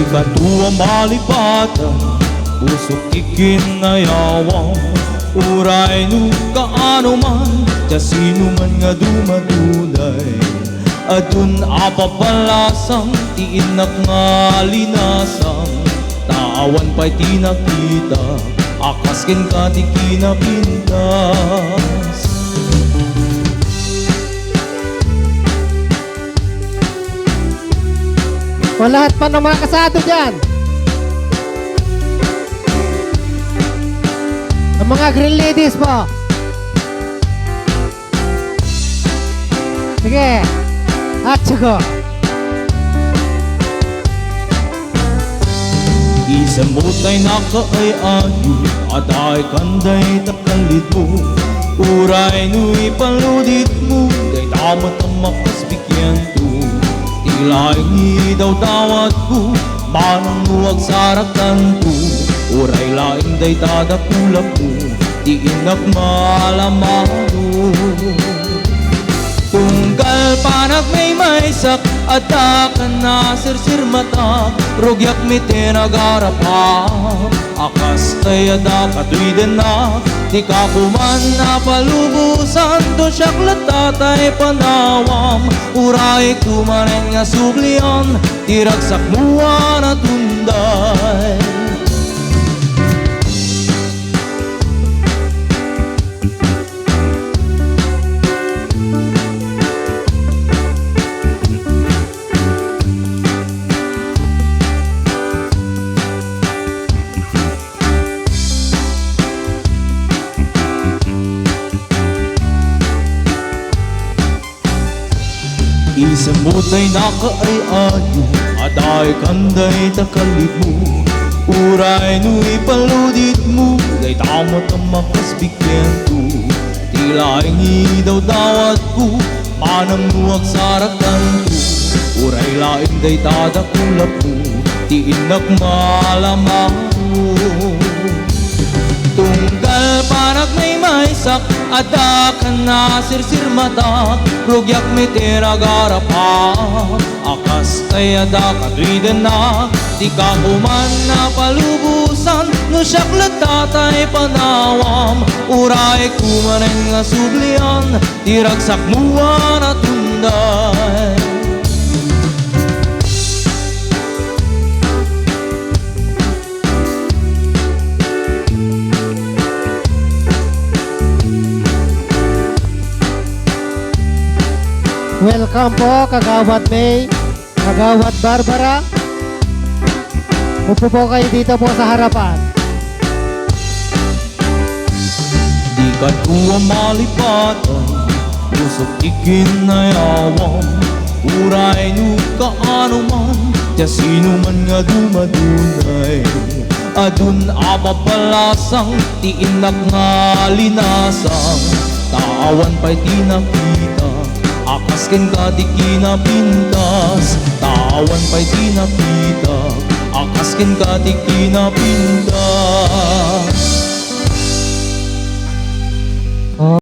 Katuwa malipatan, pusok ikinayawang uray nu kaano man, ja sino man nga dumadulay. Adun apapalasang, tiinak nga linasang, tawan pa'y tinakita, akaskin ka di kinapintas. O lahat pa ng mga kasado dyan, ang mga green ladies po, sige, at sugo. Isang mutay nakaay-ayo, at ay kanday takalit mo, uray nu'y paludit mo, day damat ang makasbigyan to. Tilaing daw dawat ko, manang huwag sarakan ko, uray laing day tadakulap mo, di inak malamado. Tunggal panak may maysak, at akan na sirsir mata, rugyak mi tinagarapak, akas kaya da katuy din na, di ka kuman na palubusan, to siyak latatay panawam, uray kumanen nga sublian, tiragsak muwa na tunday. Isang mutay nakaay-ayo, at ay kanday takalit mo, uray nu'y paludit mo, day tamot ang makasbigyan ko. Tilaing daw dawat ko, manang huwag sarakan ko, uray laing day tadakulap mo, di inak malamado. Tunggal panak may maysak, at akan na sirsir mata, rugyak mi tinagarapak, akas kaya da katuy din na, di ka kuman na palubusan, no siyak latatay panawam, uray kumanen nga sublian, tiragsak muwa na tunday. Welcome po, Kagawad May, Kagawad Barbara. Upo po kayo dito po sa harapan. Di ka tuwa malipatan, pusok ikinayawang, uray nu kaano man, ja sino man nga dumadunay. Adun apapalasang, tiinak nga linasang, tawan pa'y tinakita, akaskin ka di kinapintas, tawan pa'y tinakita, akaskin ka di kinapintas.